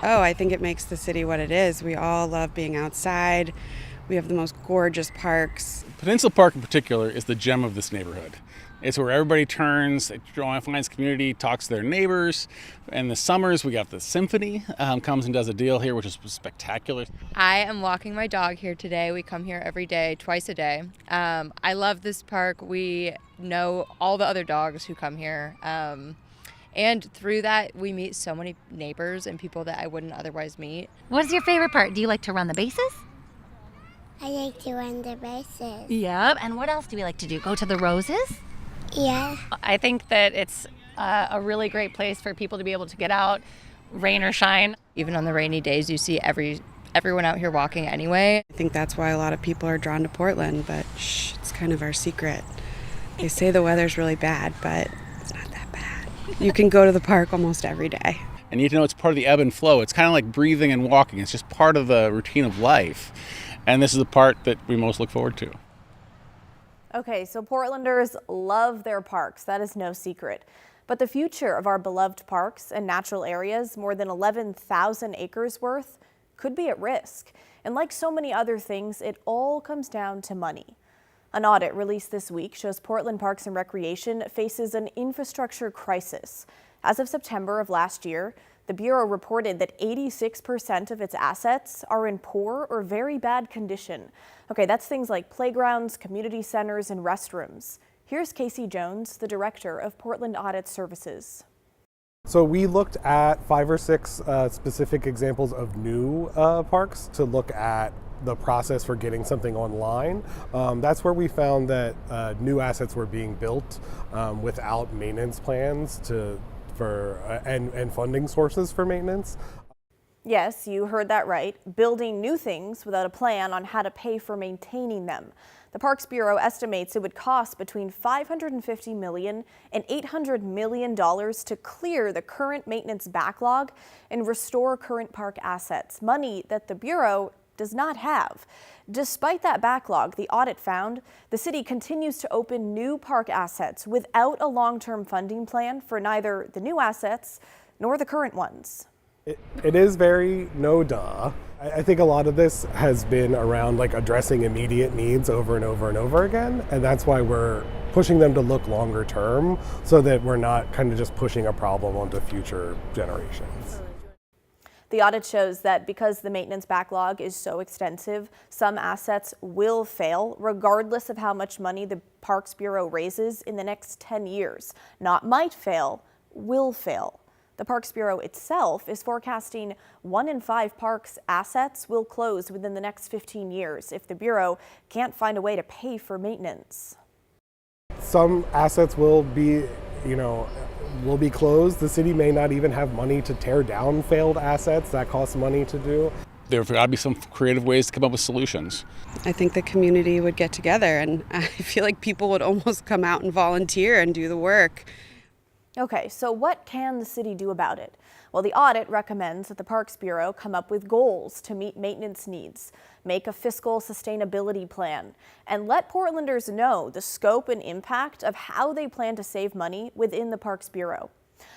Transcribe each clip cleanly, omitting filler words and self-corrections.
Oh, I think it makes the city what it is. We all love being outside. We have the most gorgeous parks. Peninsula Park in particular is the gem of this neighborhood. It's where everybody turns, finds community, talks to their neighbors. In the summers, we got the symphony comes and does a deal here, which is spectacular. I am walking my dog here today. We come here every day, twice a day. I love this park. We know all the other dogs who come here. And through that, we meet so many neighbors and people that I wouldn't otherwise meet. What is your favorite part? Do you like to run the bases? I like to run the bases. Yep. And what else do we like to do? Go to the roses? Yeah. I think that it's a really great place for people to be able to get out, rain or shine. Even on the rainy days, you see everyone out here walking anyway. I think that's why a lot of people are drawn to Portland, but it's kind of our secret. They say the weather's really bad, but it's not that bad. You can go to the park almost every day. And you need to know it's part of the ebb and flow. It's kind of like breathing and walking. It's just part of the routine of life. And this is the part that we most look forward to. Okay, so Portlanders love their parks. That is no secret. But the future of our beloved parks and natural areas, more than 11,000 acres worth, could be at risk. And like so many other things, it all comes down to money. An audit released this week shows Portland Parks and Recreation faces an infrastructure crisis. As of September of last year, the Bureau reported that 86% of its assets are in poor or very bad condition. Okay, that's things like playgrounds, community centers, and restrooms. Here's Casey Jones, the director of Portland Audit Services. So we looked at 5 or 6 specific examples of new parks to look at the process for getting something online. That's where we found that new assets were being built without maintenance plans and funding sources for maintenance. Yes, you heard that right. Building new things without a plan on how to pay for maintaining them. The Parks Bureau estimates it would cost between $550 million and $800 million to clear the current maintenance backlog and restore current park assets, money that the Bureau does not have. Despite that backlog, the audit found the city continues to open new park assets without a long-term funding plan for neither the new assets nor the current ones. It is very no-duh. I think a lot of this has been around like addressing immediate needs over and over and over again, and that's why we're pushing them to look longer term so that we're not kind of just pushing a problem onto future generations. The audit shows that because the maintenance backlog is so extensive, some assets will fail regardless of how much money the Parks Bureau raises in the next 10 years. Not might fail, will fail. The Parks Bureau itself is forecasting 1 in 5 parks assets will close within the next 15 years if the Bureau can't find a way to pay for maintenance. Some assets will be closed. The city may not even have money to tear down failed assets. That costs money to do. There's got to be some creative ways to come up with solutions. I think the community would get together, and I feel like people would almost come out and volunteer and do the work. Okay, so what can the city do about it? Well, the audit recommends that the Parks Bureau come up with goals to meet maintenance needs, make a fiscal sustainability plan, and let Portlanders know the scope and impact of how they plan to save money within the Parks Bureau.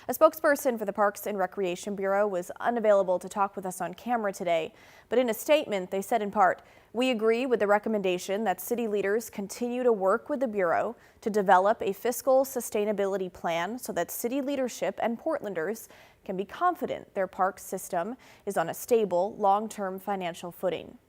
A spokesperson for the Parks and Recreation Bureau was unavailable to talk with us on camera today, but in a statement they said in part, "We agree with the recommendation that city leaders continue to work with the Bureau to develop a fiscal sustainability plan so that city leadership and Portlanders can be confident their park system is on a stable, long-term financial footing."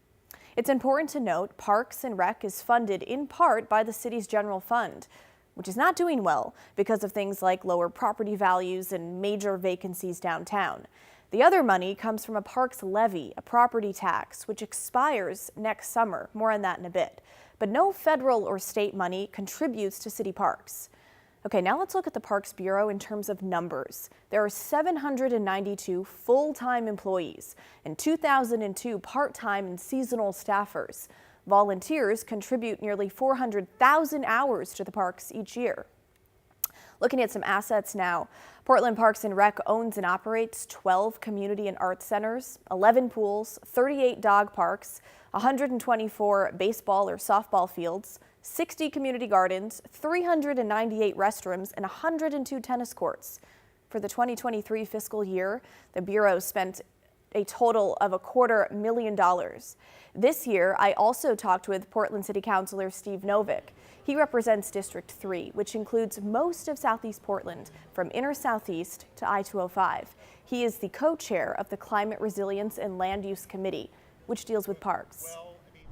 It's important to note Parks and Rec is funded in part by the city's general fund, which is not doing well because of things like lower property values and major vacancies downtown. The other money comes from a parks levy, a property tax, which expires next summer. More on that in a bit. But no federal or state money contributes to city parks. Okay, now let's look at the Parks Bureau in terms of numbers. There are 792 full-time employees and 2,002 part-time and seasonal staffers. Volunteers contribute nearly 400,000 hours to the parks each year. Looking at some assets now, Portland Parks and Rec owns and operates 12 community and arts centers, 11 pools, 38 dog parks, 124 baseball or softball fields, 60 community gardens, 398 restrooms, and 102 tennis courts. For the 2023 fiscal year, the Bureau spent a total of $250,000. This year, I also talked with Portland City Councilor Steve Novick. He represents District 3, which includes most of Southeast Portland, from inner Southeast to I-205. He is the co-chair of the Climate Resilience and Land Use Committee, which deals with parks.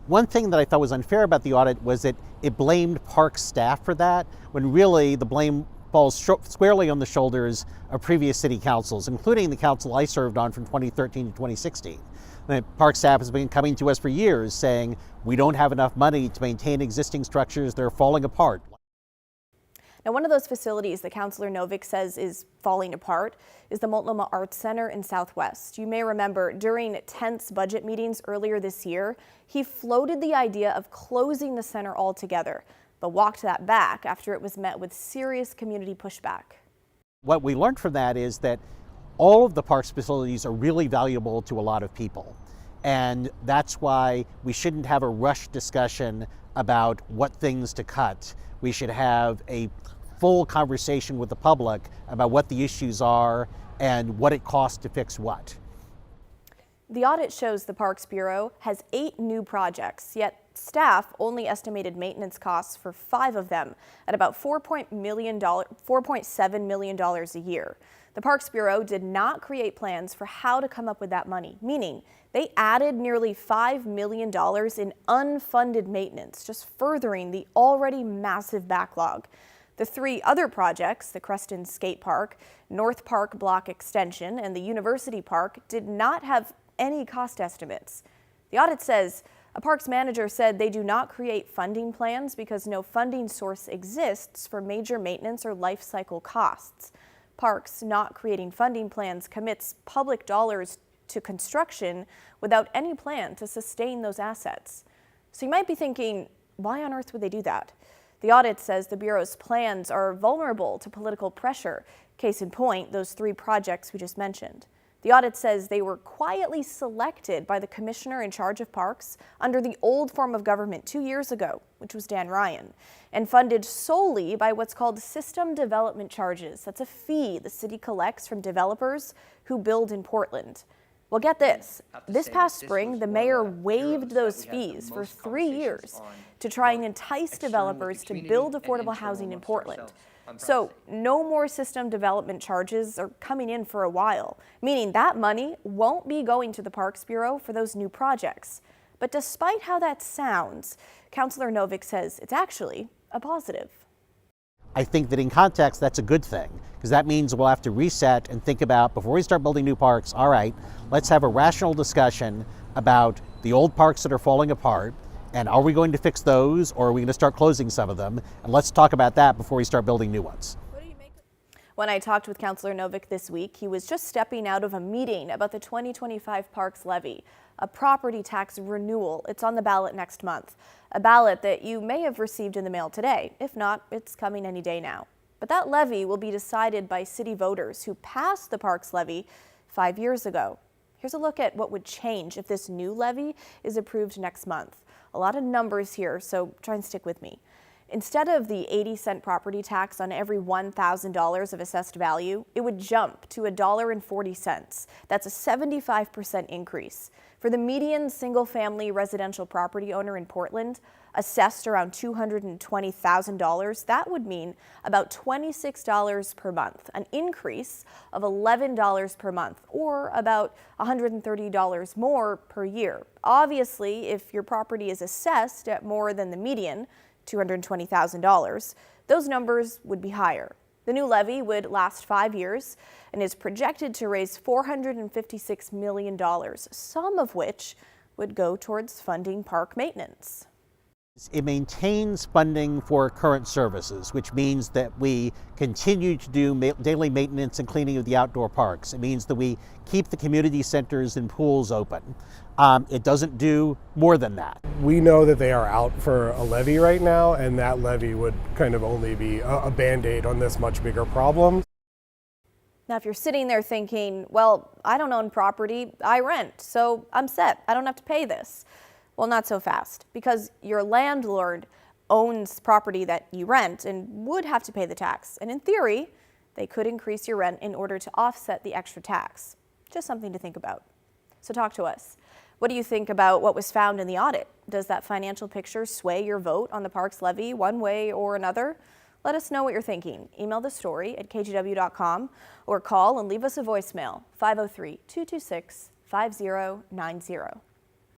One thing that I thought was unfair about the audit was that it blamed park staff for that, when really the blame falls squarely on the shoulders of previous city councils, including the council I served on from 2013 to 2016. The park staff has been coming to us for years saying we don't have enough money to maintain existing structures, they're falling apart. Now, one of those facilities that Councilor Novick says is falling apart is the Multnomah Arts Center in Southwest. You may remember during tense budget meetings earlier this year, he floated the idea of closing the center altogether, but walked that back after it was met with serious community pushback. What we learned from that is that all of the parks facilities are really valuable to a lot of people. And that's why we shouldn't have a rushed discussion about what things to cut. We should have a full conversation with the public about what the issues are and what it costs to fix what. The audit shows the Parks Bureau has 8 new projects, yet staff only estimated maintenance costs for 5 of them at about $4.7 million a year. The Parks Bureau did not create plans for how to come up with that money, meaning they added nearly $5 million in unfunded maintenance, just furthering the already massive backlog. The 3 other projects, the Creston Skate Park, North Park Block Extension, and the University Park, did not have any cost estimates. The audit says a parks manager said they do not create funding plans because no funding source exists for major maintenance or life cycle costs. Parks not creating funding plans commits public dollars to construction without any plan to sustain those assets. So you might be thinking, why on earth would they do that? The audit says the Bureau's plans are vulnerable to political pressure. Case in point, those 3 projects we just mentioned. The audit says they were quietly selected by the commissioner in charge of parks under the old form of government 2 years ago, which was Dan Ryan, and funded solely by what's called system development charges. That's a fee the city collects from developers who build in Portland. Well, get this. This past spring, the mayor waived those fees for 3 years to try and entice developers to build affordable housing in Portland. So no more system development charges are coming in for a while, meaning that money won't be going to the Parks Bureau for those new projects. But despite how that sounds, Councilor Novick says it's actually a positive. I think that in context, that's a good thing, because that means we'll have to reset and think about, before we start building new parks, all right, let's have a rational discussion about the old parks that are falling apart, and are we going to fix those, or are we going to start closing some of them? And let's talk about that before we start building new ones. When I talked with Councilor Novick this week, he was just stepping out of a meeting about the 2025 Parks Levy, a property tax renewal. It's on the ballot next month, a ballot that you may have received in the mail today. If not, it's coming any day now. But that levy will be decided by city voters who passed the Parks Levy 5 years ago. Here's a look at what would change if this new levy is approved next month. A lot of numbers here, so try and stick with me. Instead of the 80-cent property tax on every $1,000 of assessed value, it would jump to $1.40. That's a 75% increase. For the median single-family residential property owner in Portland, assessed around $220,000, that would mean about $26 per month, an increase of $11 per month, or about $130 more per year. Obviously, if your property is assessed at more than the median, $220,000, those numbers would be higher. The new levy would last 5 years and is projected to raise $456 million, some of which would go towards funding park maintenance. It maintains funding for current services, which means that we continue to do daily maintenance and cleaning of the outdoor parks. It means that we keep the community centers and pools open. It doesn't do more than that. We know that they are out for a levy right now, and that levy would kind of only be a Band-Aid on this much bigger problem. Now, if you're sitting there thinking, well, I don't own property, I rent, so I'm set, I don't have to pay this. Well, not so fast, because your landlord owns property that you rent and would have to pay the tax. And in theory, they could increase your rent in order to offset the extra tax. Just something to think about. So talk to us. What do you think about what was found in the audit? Does that financial picture sway your vote on the parks levy one way or another? Let us know what you're thinking. Email the story at kgw.com or call and leave us a voicemail, 503-226-5090.